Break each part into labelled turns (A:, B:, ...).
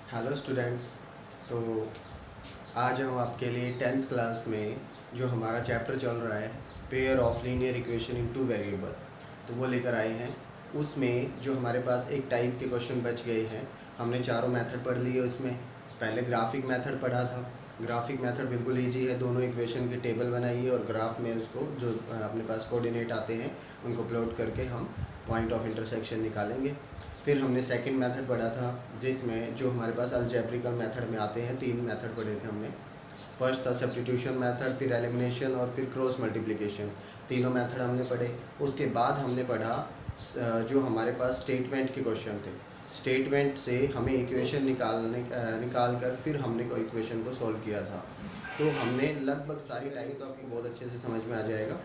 A: Hello students. तो आज हम आपके लिए 10th क्लास में जो हमारा चैप्टर चल रहा है pair of linear equation in two variable, तो वो लेकर आए हैं। उसमें जो हमारे पास एक टाइप के क्वेश्चन बच गए हैं, हमने चारों मेथड पढ़ लिए। उसमें पहले ग्राफिक मेथड पढ़ा था। ग्राफिक मेथड बिल्कुल ईजी है, दोनों इक्वेशन की टेबल बनाइए और ग्राफ में उसको जो अपने पास कोऑर्डिनेट आते हैं उनको प्लॉट करके हम पॉइंट ऑफ इंटरसेक्शन निकालेंगे। फिर हमने सेकंड मेथड पढ़ा था, जिसमें जो हमारे पास अलजेब्रिकल मेथड में आते हैं, 3 मेथड पढ़े थे हमने। फर्स्ट था सब्स्टिट्यूशन मेथड, फिर एलिमिनेशन और फिर क्रॉस मल्टीप्लिकेशन। तीनों मेथड हमने पढ़े। उसके बाद हमने पढ़ा जो हमारे पास स्टेटमेंट के क्वेश्चन थे। स्टेटमेंट से हमें इक्वेशन निकाल कर फिर हमने को इक्वेशन को सॉल्व किया था। तो हमने लगभग सारी टाइप तो आपको बहुत अच्छे से समझ में आ जाएगा।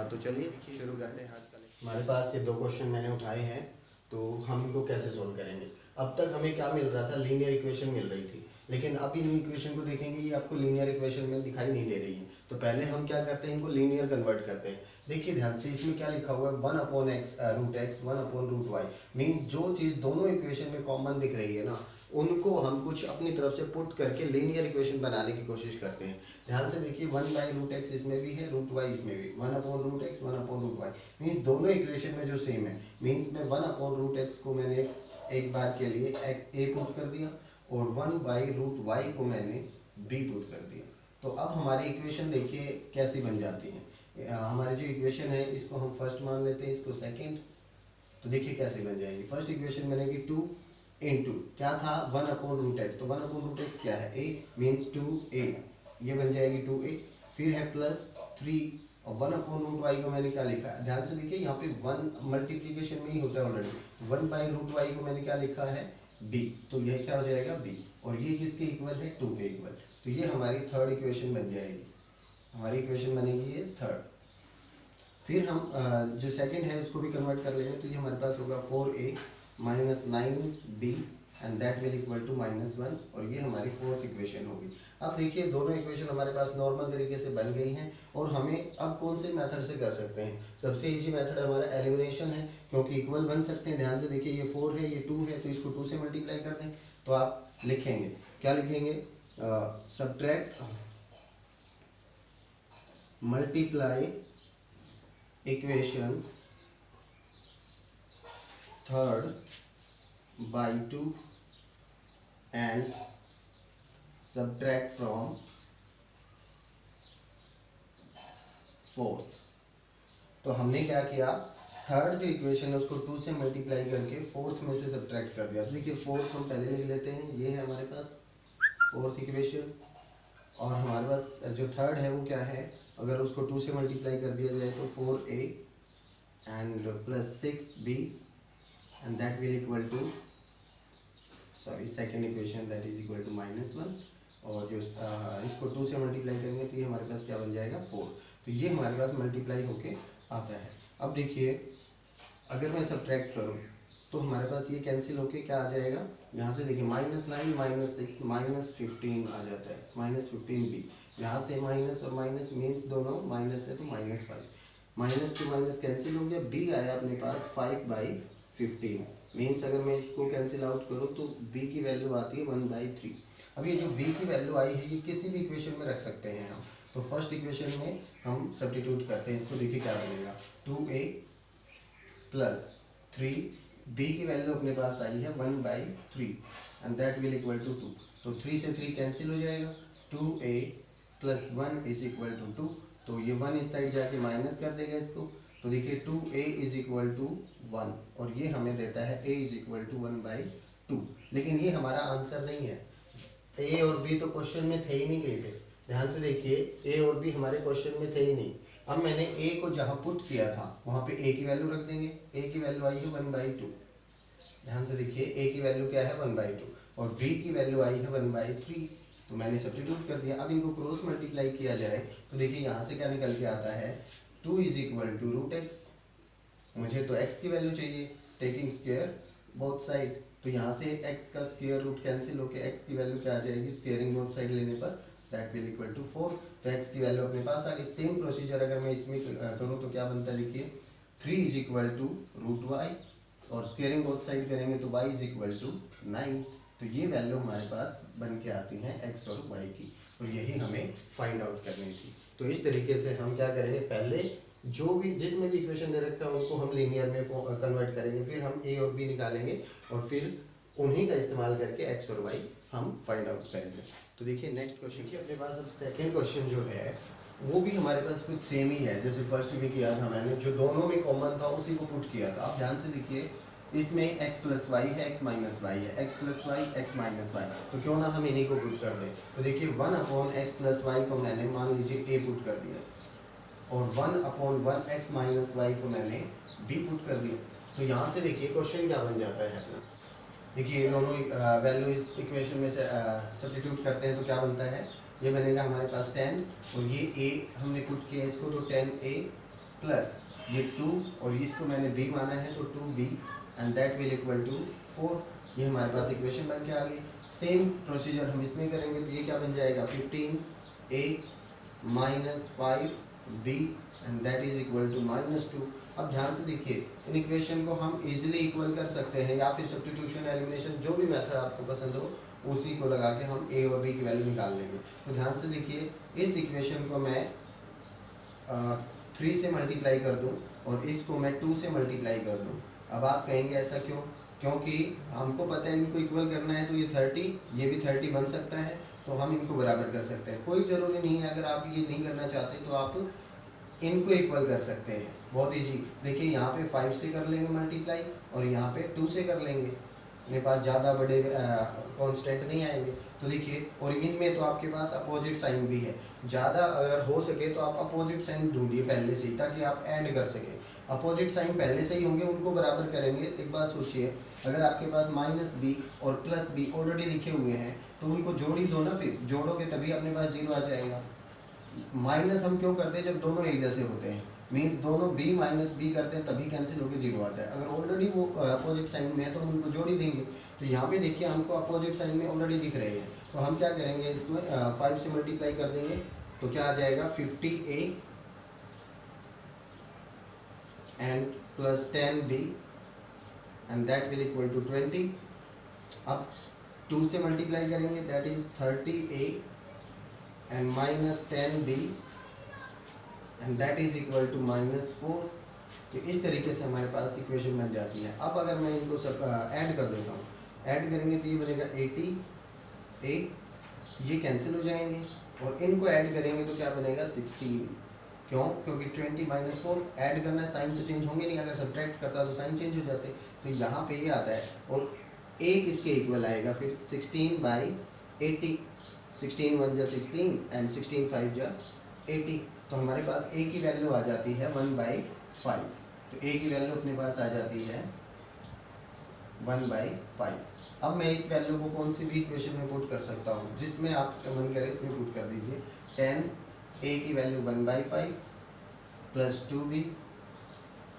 A: तो चलिए शुरू करते हैं आज का। हमारे पास ये 2 क्वेश्चन मैंने उठाए हैं, तो हम इनको कैसे सोल्व करेंगे। अब तक हमें क्या मिल रहा था, लीनियर इक्वेशन मिल रही थी, लेकिन अब इन इक्वेशन को देखेंगे, ये आपको लीनियर इक्वेशन में दिखाई नहीं दे रही है। तो पहले हम क्या करते हैं, इनको लीनियर कन्वर्ट करते हैं। देखिए ध्यान से, इसमें क्या लिखा हुआ है, 1/x root x 1/√y। Mean जो चीज़ दोनों इक्वेशन में कॉमन दिख रही है ना, उनको हम कुछ अपनी तरफ से पुट करके लीनियर इक्वेशन बनाने की कोशिश करते हैं। ध्यान से देखिए, 1/√x इसमें भी है, √y इसमें भी, 1/√x 1/√y। मीन्स दोनों इक्वेशन में जो सेम है, मीन्स में 1/√x को मैंने एक बार के लिए a पुट कर दिया और 1/√y को मैंने b पुट कर दिया। तो अब हमारी इक्वेशन देखिए कैसी बन जाती है। हमारी जो इक्वेशन है, इसको हम फर्स्ट मान लेते हैं, इसको सेकंड। तो देखिए कैसे बन जाएगी। फर्स्ट इक्वेशन बनेगी 2 इंटू क्या था, 1/√x। तो 1/√x क्या है, a, मीन्स 2a, ये बन जाएगी 2a। फिर है प्लस 3 और 1/√y को मैंने क्या लिखा है, ध्यान से देखिए, यहाँ पे 1 मल्टीप्लीकेशन में ही होता है ऑलरेडी। 1/√y को मैंने क्या लिखा है, b। तो यह क्या हो जाएगा, b। और ये किसके इक्वल है, 2 के इक्वल। तो ये हमारी थर्ड इक्वेशन बन जाएगी। हमारी इक्वेशन बनेगी ये थर्ड। फिर हम जो सेकंड है उसको भी कन्वर्ट कर लेंगे। तो ये हमारे पास होगा 4a minus 9b and that will equal to -1, और ये हमारी फोर्थ इक्वेशन होगी। अब देखिए दोनों इक्वेशन हमारे पास नॉर्मल तरीके से बन गई हैं, और हमें अब कौन से मेथड से कर सकते हैं। सबसे इजी मेथड हमारा एलिमिनेशन है, क्योंकि इक्वल बन सकते हैं। ध्यान से देखिए, ये 4 है, ये 2 है, तो इसको 2 से मल्टीप्लाई कर दें। तो आप लिखेंगे, क्या लिखेंगे, subtract multiply equation third by 2 and subtract from fourth. तो हमने क्या किया, थर्ड जो इक्वेशन है उसको 2 से मल्टीप्लाई करके फोर्थ में से सब्ट्रैक्ट कर दिया। तो देखिए फोर्थ हम पहले लिख लेते हैं, ये है हमारे पास फोर्थ इक्वेशन। और हमारे पास जो थर्ड है वो क्या है, अगर उसको 2 से मल्टीप्लाई कर दिया जाए तो 4a and plus 6b and that will equal to second equation that is equal to -1। और जो इसको 2 से मल्टीप्लाई करेंगे तो ये हमारे पास क्या बन जाएगा, 4। तो ये हमारे पास मल्टीप्लाई होके आता है। अब देखिए, अगर मैं सब्ट्रैक्ट करूँ तो हमारे पास ये कैंसिल होके क्या आ जाएगा, यहाँ से देखिए -9 -6 -15 आ जाता है, -15b। यहाँ से माइनस और माइनस मीन्स दोनों माइनस है, तो -5। माइनस टू माइनस कैंसिल हो गया, b आया अपने पास 5/15। मीन्स अगर मैं इसको कैंसिल आउट करूँ तो b की वैल्यू आती है 1/3। अब ये जो b की वैल्यू आई है, ये किसी भी इक्वेशन में रख सकते हैं हम। तो फर्स्ट इक्वेशन में हम सब्स्टिट्यूट करते हैं, इसको देखिए क्या बनेगा, 2a प्लस 3b की वैल्यू अपने पास आई है 1/3 and that will equal to 2। तो 3 से 3 कैंसिल हो जाएगा, 2a plus 1 is equal to 2। तो ये 1 इस साइड जाके माइनस कर देगा इसको। तो देखिए 2a इज इक्वल टू 1, और ये हमें देता है a इज इक्वल टू 1/2। लेकिन ये हमारा आंसर नहीं है, a और b तो क्वेश्चन में थे ही नहीं कहीं पे। ध्यान से देखिए, a और b हमारे क्वेश्चन में थे ही नहीं। अब मैंने a को जहाँ पुट किया था वहाँ पे a की वैल्यू रख देंगे। a की वैल्यू आई है 1/2। ध्यान से देखिए, a की वैल्यू क्या है 1/2 और b की वैल्यू आई है 1/3। तो मैंने सब्स्टिट्यूट कर दिया। अब इनको क्रॉस मल्टीप्लाई किया जाए तो देखिए यहाँ से क्या निकल के आता है, 2 इज इक्वल टू √x। मुझे तो x की वैल्यू चाहिए, टेकिंग स्क्वायर बोथ साइड। तो यहाँ से x का स्क्वायर रूट कैंसिल होकर x की वैल्यू क्या आ जाएगी, स्क्वायरिंग बोथ साइड लेने पर दैट विल इक्वल टू 4। तो x की वैल्यू अपने पास आ गई। सेम प्रोसीजर अगर मैं इसमें करूँ तो क्या बनता है, देखिए 3 इज इक्वल टू √y और स्क्वायरिंग बोथ साइड करेंगे तो y इज इक्वल टू 9। तो ये वैल्यू हमारे पास बन के आती हैं x और y की, और यही हमें फाइंड आउट करनी थी। तो इस तरीके से हम क्या करेंगे, पहले जो भी जिसमें भी इक्वेशन दे रखा है उनको हम लीनियर में कन्वर्ट करेंगे, फिर हम a और b निकालेंगे और फिर उन्हीं का इस्तेमाल करके x और y हम फाइंड आउट करेंगे। तो देखिए नेक्स्ट क्वेश्चन की अपने पास अब सेकेंड क्वेश्चन जो है वो भी हमारे पास कुछ सेम ही है जैसे फर्स्ट में किया था मैंने, जो दोनों में कॉमन था उसी को पुट किया था। आप ध्यान से देखिए, इसमें x प्लस वाई है, x माइनस वाई है, x plus y, x minus y, तो क्यों ना हम इन्हीं को पुट कर दें। तो देखिए 1/x प्लस वाई को मैंने मान लीजिए a पुट कर दिया और 1/1x माइनस वाई को मैंने b पुट कर दिया। तो यहाँ से देखिए क्वेश्चन क्या बन जाता है अपना, देखिए दोनों वैल्यू इस इक्वेशन में से सब्स्टिट्यूट करते हैं तो क्या बनता है, ये बनेगा हमारे पास 10 और ये a हमने पुट किया इसको तो 10a प्लस ये 2 और इसको मैंने b माना है तो 2b and that will equal to 4। ये हमारे पास इक्वेशन बन के आ गई। सेम प्रोसीजर हम इसमें करेंगे तो ये क्या बन जाएगा 15a minus 5b and that is equal to -2। अब ध्यान से देखिए इन इक्वेशन को हम इजीली इक्वल कर सकते हैं या फिर सब्स्टिट्यूशन एलिमिनेशन जो भी मेथड आपको पसंद हो उसी को लगा के हम a और b की वैल्यू निकाल लेंगे। तो ध्यान से देखिए इस इक्वेशन को मैं 3 से मल्टीप्लाई कर दूं और इसको मैं 2 से मल्टीप्लाई कर दूं। अब आप कहेंगे ऐसा क्यों, क्योंकि हमको पता है इनको इक्वल करना है तो ये 30 ये भी 30 बन सकता है तो हम इनको बराबर कर सकते हैं। कोई ज़रूरी नहीं है, अगर आप ये नहीं करना चाहते तो आप इनको इक्वल कर सकते हैं, बहुत ईजी। देखिए यहाँ पे 5 से कर लेंगे मल्टीप्लाई और यहाँ पे 2 से कर लेंगे, मेरे पास ज़्यादा बड़े कांस्टेंट नहीं आएंगे। तो देखिए और इनमें तो आपके पास अपोजिट साइन भी है, ज़्यादा अगर हो सके तो आप अपोजिट साइन ढूंढिए पहले से ही ताकि आप ऐड कर सकें। अपोजिट साइन पहले से ही होंगे उनको बराबर करेंगे। एक बात सोचिए, अगर आपके पास -b और +b ऑलरेडी लिखे हुए हैं तो उनको जोड़ ही दो ना, फिर जोड़ोगे तभी अपने पास 0 आ जाएगा। माइनस हम क्यों करते हैं, जब दोनों एक जैसे होते हैं, मीन्स दोनों b माइनस बी करते हैं तभी कैंसिल होकर 0 आता है। अगर ऑलरेडी वो अपोजिट साइन में है तो हम उनको जोड़ ही देंगे। तो यहाँ पे देखिए हमको अपोजिट साइन में ऑलरेडी दिख रहे हैं, तो हम क्या करेंगे इसमें 5 से मल्टीप्लाई कर देंगे तो क्या आ जाएगा 50a and plus 10b and that will equal to 20। अब 2 से मल्टीप्लाई करेंगे that is 30a and minus 10b and that is equal to -4। तो इस तरीके से हमारे पास इक्वेशन बन जाती है। अब अगर मैं इनको सब ऐड कर देता हूँ, ऐड करेंगे तो ये बनेगा 80a, ये कैंसिल हो जाएंगे और इनको ऐड करेंगे तो क्या बनेगा 16। क्यों, क्योंकि 20 - 4 ऐड करना है, साइन तो चेंज होंगे नहीं, अगर सब्ट्रैक्ट करता तो साइन चेंज हो जाते। तो यहाँ पे ये आता है और एक इसके इक्वल आएगा फिर 16/80, 16 1 जा 16 एंड 16 5 जा 80। तो हमारे पास a की वैल्यू आ जाती है 1/5। तो a की वैल्यू अपने पास आ जाती है 1/5। अब मैं इस वैल्यू को कौन सी भी इक्वेशन में पुट कर सकता हूँ, जिसमें आप मन करे उसमें पुट कर दीजिए। 10a की value 1/5 plus 2b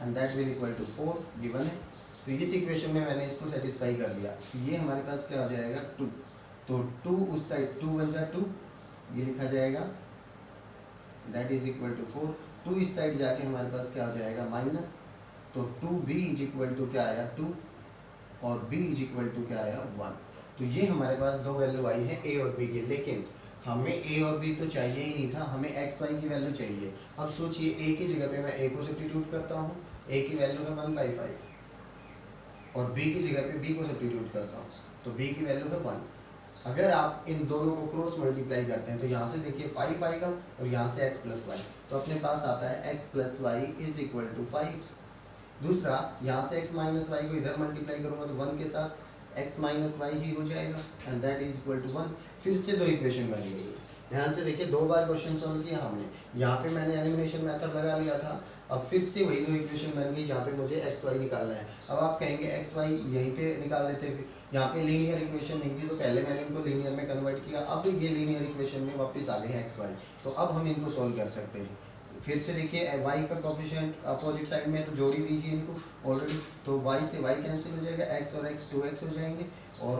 A: and that will equal to 4 given है। तो इस इक्वेशन में मैंने इसको सेटिस्फाई कर लिया। ये हमारे पास क्या हो जाएगा 2, तो 2 उस साइड 2 1 जा 2, ये लिखा जाएगा दैट इज इक्वल टू 4। 2 इस साइड जाके हमारे पास क्या हो जाएगा माइनस, तो 2b इज इक्वल टू क्या आया 2 और b इज इक्वल टू क्या आया 1। तो ये हमारे पास दो वैल्यू आई है a और b की, लेकिन हमें a और b तो चाहिए ही नहीं था, हमें x y की वैल्यू चाहिए। अब सोचिए a की जगह पे मैं a को सब्स्टिट्यूट करता हूँ, a की वैल्यू है 1/5 और b की जगह पे b को सब्स्टिट्यूट करता हूँ तो b की वैल्यू है 1। अगर आप इन दोनों को क्रॉस मल्टीप्लाई करते हैं तो यहाँ से देखिए 5 आएगा और यहाँ से x प्लस वाई, तो अपने पास आता है x plus y is equal to 5। दूसरा यहाँ से x माइनस वाई को इधर मल्टीप्लाई करूँगा तो 1 के साथ x माइनस वाई ही हो जाएगा and that is equal to 1। फिर से दो इक्वेशन बन गई। ध्यान से देखिए, दो बार क्वेश्चन सॉल्व किया हमने, यहाँ पे मैंने एलिमिनेशन मेथड लगा लिया था, अब फिर से वही दो इक्वेशन बन गई जहाँ पे मुझे एक्स वाई निकालना है। अब आप कहेंगे एक्स वाई यहीं पे निकाल देते, यहाँ पे लीनियर इक्वेशन नहीं थी तो पहले मैंने इनको लीनियर में कन्वर्ट किया, अब ये लीनियर इक्वेशन में वापस आ गए हैं एक्स वाई, तो अब हम इनको सॉल्व कर सकते हैं। फिर से देखिए y का कोफिशिएंट अपोजिट साइड में है तो जोड़ ही दीजिए इनको ऑलरेडी, तो y से y कैंसिल हो जाएगा, x और x 2x हो जाएंगे और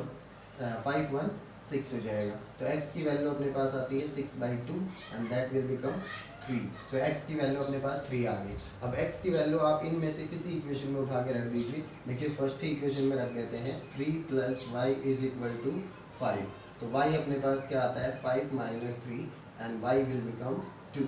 A: 5 1 6 हो जाएगा। तो x की वैल्यू अपने पास आती है 6/2 एंड दैट विल बिकम 3। तो x की वैल्यू अपने पास 3 आ गई। अब x की वैल्यू आप इनमें से किसी इक्वेशन में उठा के रख दीजिए। देखिए फर्स्ट ही इक्वेशन में रख देते हैं 3 + y = 5। तो y अपने पास क्या आता है 5 - 3 एंड y विल बिकम 2।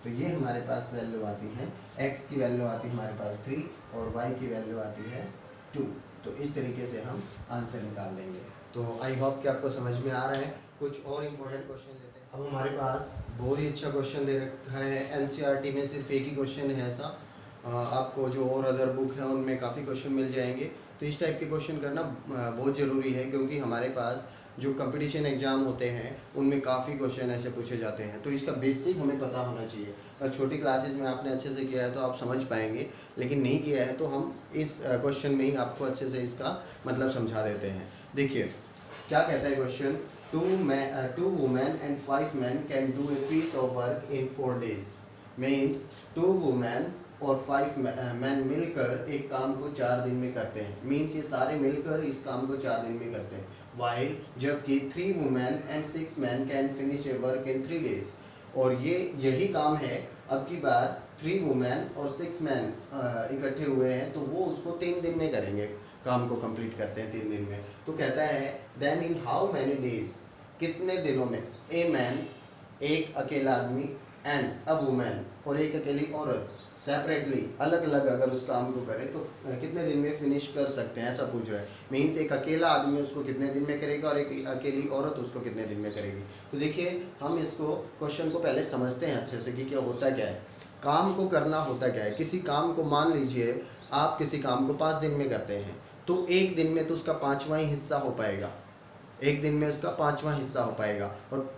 A: तो ये हमारे पास वैल्यू आती है, x की वैल्यू आती है हमारे पास 3 और y की वैल्यू आती है 2। तो इस तरीके से हम आंसर निकाल देंगे। तो आई होप कि आपको समझ में आ रहा है। कुछ और इम्पोर्टेंट क्वेश्चन लेते हैं। अब हमारे पास बहुत ही अच्छा क्वेश्चन दे रखा है, एनसीईआरटी में सिर्फ एक ही क्वेश्चन है ऐसा। आपको जो और अदर बुक है उनमें काफ़ी क्वेश्चन मिल जाएंगे। तो इस टाइप के क्वेश्चन करना बहुत ज़रूरी है, क्योंकि हमारे पास जो कंपटीशन एग्ज़ाम होते हैं उनमें काफ़ी क्वेश्चन ऐसे पूछे जाते हैं। तो इसका बेसिक हमें पता होना चाहिए। अगर छोटी क्लासेस में आपने अच्छे से किया है तो आप समझ पाएंगे, लेकिन नहीं किया है तो हम इस क्वेश्चन में ही आपको अच्छे से इसका मतलब समझा देते हैं। देखिए क्या कहता है question, 2 women and 5 men can do a piece of work in 4 days। Means 2 women और 5 men मिलकर एक काम को 4 दिन में करते हैं। मीन्स ये सारे मिलकर इस काम को 4 दिन में करते हैं। वाइल जबकि 3 women and 6 men can finish a work in 3 days। और ये यही काम है, अब की बार 3 वुमेन और 6 मैन इकट्ठे हुए हैं तो वो उसको 3 दिन में करेंगे, काम को कंप्लीट करते हैं 3 दिन में। तो कहता है then in how many days, कितने दिनों में, ए मैन एक अकेला आदमी एंड अ वुमेन और एक अकेली औरत सेपरेटली अलग अलग अगर उस काम को करे तो कितने दिन में फिनिश कर सकते हैं, ऐसा पूछ रहा है। मीन्स एक अकेला आदमी उसको कितने दिन में करेगा और एक अकेली औरत उसको कितने दिन में करेगी। तो देखिए हम इसको क्वेश्चन को पहले समझते हैं अच्छे से कि क्या होता क्या है। काम को करना होता क्या है, किसी काम को मान लीजिए आप किसी काम को 5 दिन में करते हैं तो एक दिन में तो उसका 5वां ही हिस्सा हो पाएगा, एक दिन में उसका 5वां हिस्सा हो पाएगा। और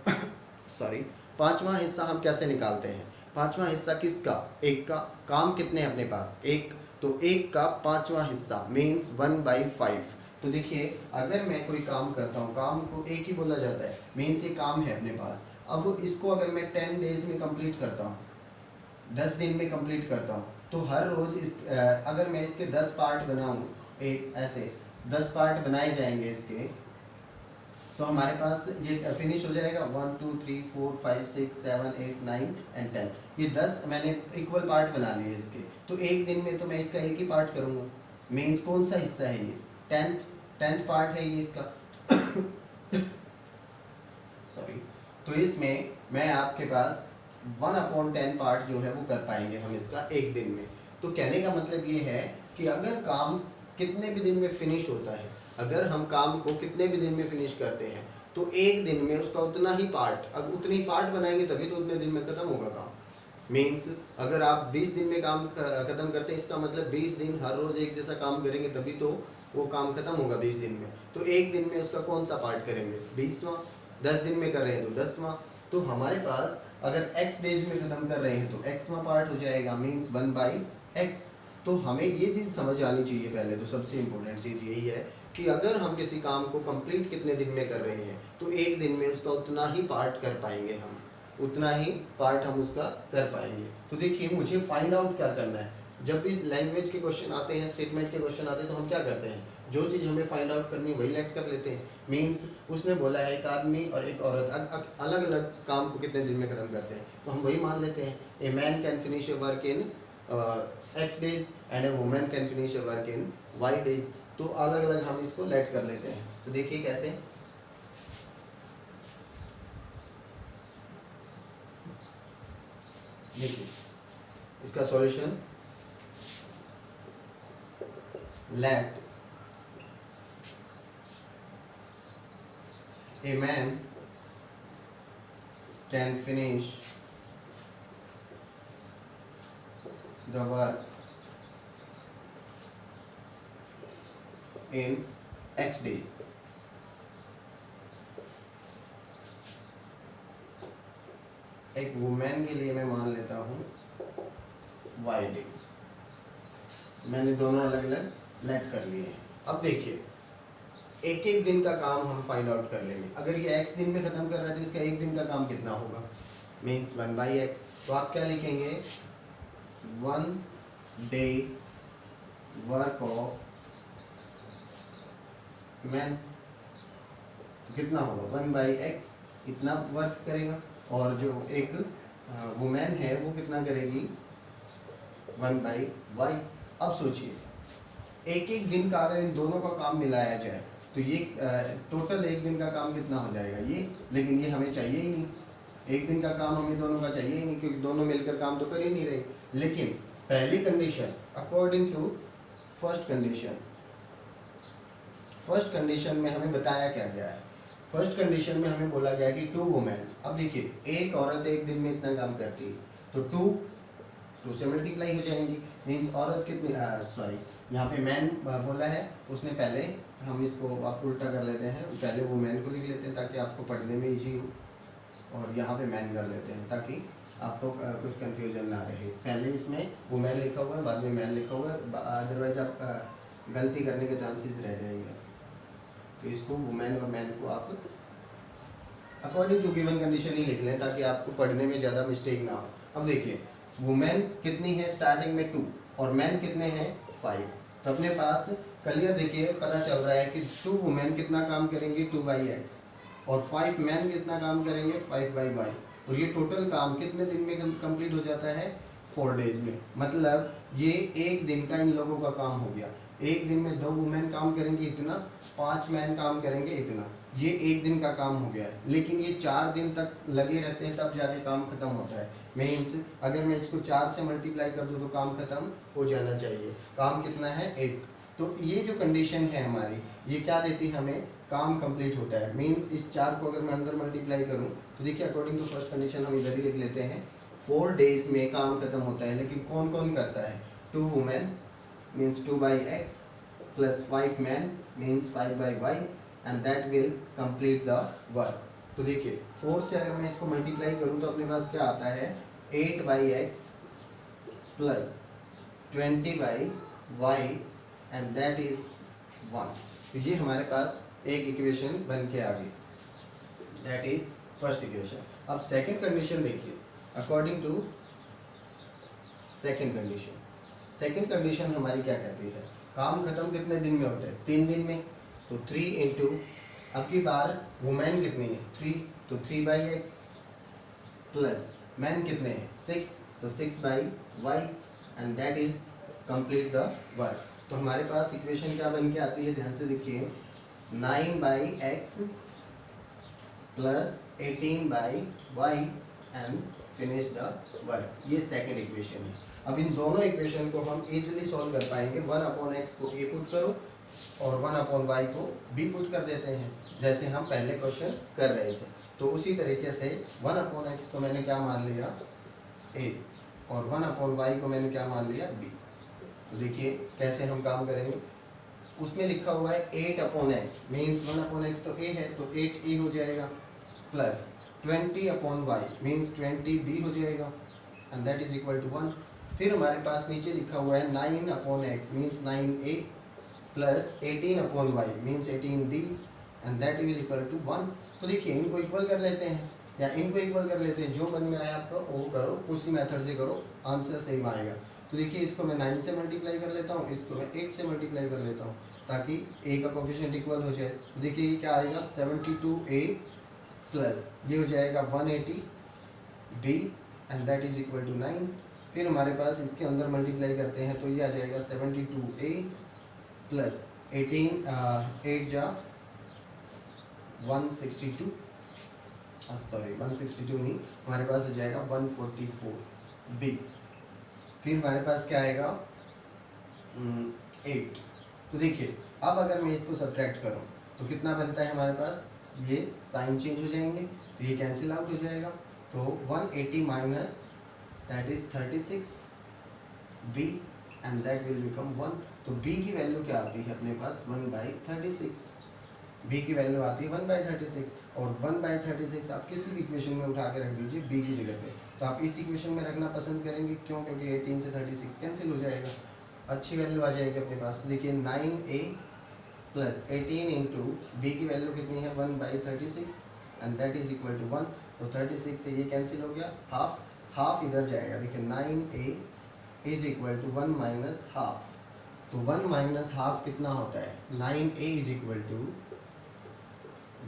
A: सॉरी 5वां हिस्सा हम कैसे निकालते हैं, 5वां हिस्सा किसका, एक का। काम कितने हैं अपने पास, एक, तो एक का 5वां हिस्सा मीन्स 1/5। तो देखिए अगर मैं कोई काम करता हूँ, काम को एक ही बोला जाता है, मीन्स ये काम है अपने पास। अब इसको अगर मैं 10 डेज में कंप्लीट करता हूँ, 10 दिन में कंप्लीट करता हूँ, तो हर रोज़ इस अगर मैं इसके 10 पार्ट बनाऊँ, एक ऐसे 10 पार्ट बनाए जाएंगे इसके, तो हमारे पास ये फिनिश हो जाएगा 1 2 3 4 5 6 7 8 9 एंड 10। ये 10 मैंने इक्वल पार्ट बना लिए इसके, तो एक दिन में तो मैं इसका एक ही पार्ट करूँगा। मीन्स कौन सा हिस्सा है ये, 10th पार्ट है ये इसका। सॉरी, तो इसमें मैं आपके पास 1/10 पार्ट जो है वो कर पाएंगे हम इसका एक दिन में। तो कहने का मतलब ये है कि अगर काम कितने भी दिन में फिनिश होता है, अगर हम काम को कितने भी दिन में फिनिश करते हैं तो एक दिन में उसका उतना ही पार्ट, अब उतने ही पार्ट बनाएंगे तभी तो उतने दिन में ख़त्म होगा काम। मीन्स अगर आप 20 दिन में काम ख़त्म करते हैं, इसका मतलब 20 दिन हर रोज़ एक जैसा काम करेंगे तभी तो वो काम ख़त्म होगा 20 दिन में। तो एक दिन में उसका कौन सा पार्ट करेंगे, 20वां। 10 दिन में कर रहे हैं तो 10वां। तो हमारे पास अगर x डेज में ख़त्म कर रहे हैं तो xवां पार्ट हो जाएगा, मीन्स 1/x। तो हमें ये चीज़ समझ आनी चाहिए पहले, तो सबसे इम्पोर्टेंट चीज़ यही है कि अगर हम किसी काम को कंप्लीट कितने दिन में कर रहे हैं तो एक दिन में उसका उतना ही पार्ट कर पाएंगे हम, उतना ही पार्ट हम उसका कर पाएंगे। तो देखिए मुझे फाइंड आउट क्या करना है, जब भी लैंग्वेज के क्वेश्चन आते हैं, स्टेटमेंट के क्वेश्चन आते हैं तो हम क्या करते हैं, जो चीज़ हमें फाइंड आउट करनी है वही लेट कर लेते हैं। मीन्स उसने बोला है एक आदमी और एक औरत अलग अलग काम को कितने दिन में ख़त्म करते हैं तो हम वही मान लेते हैं। ए man can finish A work in x days and A women can finish A work in y days। तो अलग अलग हम इसको लेट कर लेते हैं। तो देखिए कैसे, देखिए इसका solution, let a man can finish the work in x days। एक वुमेन के लिए मैं मान लेता हूँ y days। मैंने दोनों अलग अलग लेट कर लिए हैं। अब देखिए एक एक दिन का काम हम फाइंड आउट कर लेंगे। अगर ये x दिन में ख़त्म कर रहा है तो इसका एक दिन का काम कितना होगा, मीन्स 1/x। तो आप क्या लिखेंगे, 1 day वर्क ऑफ मैन कितना होगा, 1/x इतना वर्क करेगा। और जो एक वुमेन है वो कितना करेगी 1/y। अब सोचिए एक एक दिन का अगर इन दोनों का काम मिलाया जाए तो ये टोटल एक दिन का काम कितना हो जाएगा ये, लेकिन ये हमें चाहिए ही नहीं, एक दिन का काम हमें दोनों का चाहिए ही नहीं क्योंकि दोनों मिलकर काम तो कर ही नहीं रहे। लेकिन पहली condition according to first condition में हमें बताया क्या गया है, फर्स्ट कंडीशन में हमें बोला गया कि 2 वुमेन। अब देखिए एक औरत एक दिन में इतना काम करती है तो 2 से मल्टीप्लाई हो जाएंगी, मीन्स औरत कितनी सॉरी यहाँ पे मैन बोला है उसने, पहले हम इसको आप उल्टा कर लेते हैं, पहले वो मैन को लिख लेते हैं ताकि आपको पढ़ने में इजी हो, और यहाँ पे मैन कर लेते हैं ताकि आपको कुछ कंफ्यूजन ना रहे। पहले इसमें वुमेन लिखा हुआ है, बाद में मैन लिखा हुआ है, अदरवाइज आप गलती करने के चांसेस रह जाएंगे। तो इसको वुमेन और मैन को आप अकॉर्डिंग टू गिवन कंडीशन ही लिख लें ताकि आपको पढ़ने में ज़्यादा मिस्टेक ना हो। अब देखिए वुमेन कितनी है स्टार्टिंग में 2 और मैन कितने हैं 5, तो अपने पास क्लियर देखिए पता चल रहा है कि 2 वुमेन कितना काम करेंगी 2/x और 5 मैन कितना काम करेंगे 5/y, और ये टोटल काम कितने दिन में कंप्लीट हो जाता है 4 डेज में। मतलब ये एक दिन का इन लोगों का काम हो गया, एक दिन में 2 वुमेन काम करेंगे इतना, 5 मैन काम करेंगे इतना, ये एक दिन का काम हो गया है। लेकिन ये 4 दिन तक लगे रहते हैं तब जाके काम खत्म होता है। मीन्स अगर मैं इसको 4 से मल्टीप्लाई कर दूँ तो काम खत्म हो जाना चाहिए। काम कितना है 1, तो ये जो कंडीशन है हमारी ये क्या देती है हमें, काम कंप्लीट होता है। मीन्स इस 4 को अगर मैं अंदर मल्टीप्लाई करूँ तो देखिए अकॉर्डिंग टू फर्स्ट कंडीशन हम इधर ही लिख लेते हैं 4 डेज में काम खत्म होता है। लेकिन कौन कौन करता है 2 women means 2/x plus 5 man means 5/y and that will complete the work. तो देखिए 4 से अगर मैं इसको मल्टीप्लाई करूँ तो अपने पास क्या आता है 8/x plus 20/y and that is 1। तो ये हमारे पास एक इक्वेशन बन के आ गई, दैट इज फर्स्ट इक्वेशन। अब सेकंड कंडीशन देखिए अकॉर्डिंग टू सेकंड कंडीशन हमारी क्या कहती है, काम खत्म कितने दिन में होता है 3 दिन में, तो 3 इंटू अब की बार वुमेन कितनी है 3, तो 3/x प्लस मैन कितने हैं 6, तो 6/y and that is complete the work. तो हमारे पास इक्वेशन क्या बन के आती है, ध्यान से देखिए 9/x plus 18/y and finish the work. ये सेकंड इक्वेशन है। अब इन दोनों इक्वेशन को हम इजीली सॉल्व कर पाएंगे। 1/x को a पुट करो और 1/y को b पुट कर देते हैं, जैसे हम पहले क्वेश्चन कर रहे थे। तो उसी तरीके से 1/x को मैंने क्या मान लिया a और 1/y को मैंने क्या मान लिया b। तो देखिए कैसे हम काम करेंगे, उसमें लिखा हुआ है 8/x मीन्स 1/x तो a है तो 8a हो जाएगा, प्लस 20/y मीन्स 20b हो जाएगा and that is equal to 1। फिर हमारे पास नीचे लिखा हुआ है 9/x means 9a plus 18/y means 18b and that is equal to 1। तो देखिए इनको इक्वल कर लेते हैं या इनको इक्वल कर लेते हैं, जो मन में आया आपको वो करो, उसी मेथड से करो, आंसर सेम आएगा। तो देखिए इसको मैं 9 से मल्टीप्लाई कर लेता हूँ, इसको मैं 8 से मल्टीप्लाई कर लेता हूँ ताकि a का कोफिशिएंट इक्वल हो जाए। तो देखिए ये क्या आएगा 72a प्लस ये हो जाएगा 180b and that is equal to 9। फिर हमारे पास इसके अंदर मल्टीप्लाई करते हैं तो ये आ जाएगा 72a प्लस 8 जा 162, सॉरी 162 नहीं, हमारे पास आ जाएगा 144b। फिर हमारे पास क्या आएगा 8। तो देखिए अब अगर मैं इसको सब्ट्रैक्ट करूं तो कितना बनता है हमारे पास, ये साइन चेंज हो जाएंगे तो ये कैंसिल आउट हो जाएगा। तो 180 minus that is 36b and that will become 1। तो b की वैल्यू क्या आती है अपने पास 1/36, b की वैल्यू आती है 1/36 और 1/36 आप किसी भी इक्वेशन में उठा के रख दीजिए b की जगह पे, तो आप इस इक्वेशन में रखना पसंद करेंगे, क्यों, क्योंकि 18 से 36 कैंसिल हो जाएगा, अच्छी वैल्यू आ जाएगी अपने पास। तो देखिए 9a प्लस 18 इंटू बी की वैल्यू कितनी है 1/36 and that is equal to 1। तो 36 से ये कैंसिल हो गया, हाफ इधर जाएगा। देखिए 9a is equal to 1 minus half, तो 1 माइनस हाफ कितना होता है 9a is equal to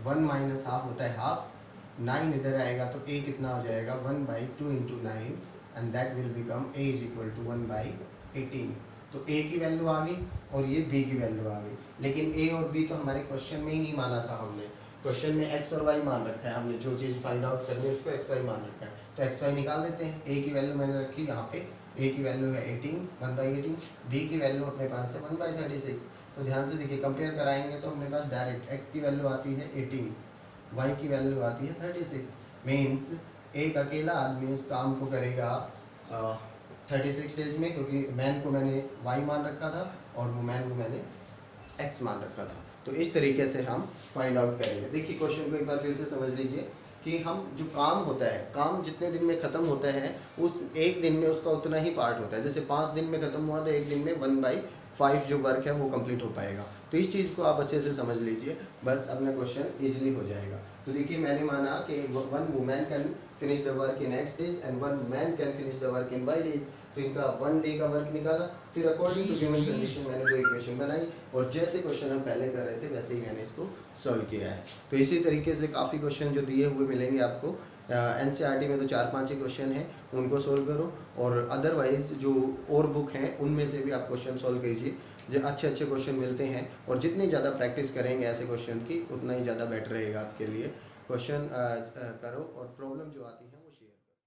A: 1 minus half होता है हाफ 9 इधर आएगा तो a कितना हो जाएगा 1/2 into 9 and that will become a is equal to 1/18। तो a की वैल्यू आ गई और ये b की वैल्यू आ गई, लेकिन a और b तो हमारे क्वेश्चन में ही नहीं माना था हमने। क्वेश्चन में x और y मान रखा है, हमने जो चीज़ फाइंड आउट करनी है उसको x y मान रखा है, तो x y निकाल देते हैं। a की वैल्यू मैंने रखी यहाँ पे, a की वैल्यू है 1/18, b की वैल्यू अपने पास है 1/36। तो ध्यान से देखिए, कंपेयर कराएंगे तो अपने पास डायरेक्ट x की वैल्यू आती है 18, y की वैल्यू आती है 36। मीन्स एक अकेला आदमी उस काम को करेगा 36 डेज में, क्योंकि मैन को मैंने y मान रखा था और वुमेन को मैंने x मान रखा था। तो इस तरीके से हम फाइंड आउट करेंगे। देखिए क्वेश्चन को एक बार फिर से समझ लीजिए कि हम जो काम होता है, काम जितने दिन में ख़त्म होता है उस एक दिन में उसका उतना ही पार्ट होता है। जैसे 5 दिन में ख़त्म हुआ तो एक दिन में 1/5 जो वर्क है वो कंप्लीट हो पाएगा। तो इस चीज़ को आप अच्छे से समझ लीजिए, बस अपना क्वेश्चन ईजिली हो जाएगा। तो देखिए मैंने माना कि 1 women can finish the work in x days and 1 man can finish the work in y days. तो इनका 1 डे का वर्क निकाला, फिर अकॉर्डिंग टू गिवन कंडीशन मैंने दो इक्वेशन बनाई और जैसे क्वेश्चन हम पहले कर रहे थे वैसे ही मैंने इसको सॉल्व किया है। तो इसी तरीके से काफ़ी क्वेश्चन जो दिए हुए मिलेंगे आपको NCERT में, तो 4-5 ही क्वेश्चन हैं, उनको सोल्व करो और अदरवाइज जो और बुक हैं उनमें से भी आप क्वेश्चन सोल्व कीजिए। जो अच्छे अच्छे क्वेश्चन मिलते हैं और जितनी ज़्यादा प्रैक्टिस करेंगे ऐसे क्वेश्चन की उतना ही ज़्यादा बेटर रहेगा आपके लिए। क्वेश्चन करो और प्रॉब्लम जो आती है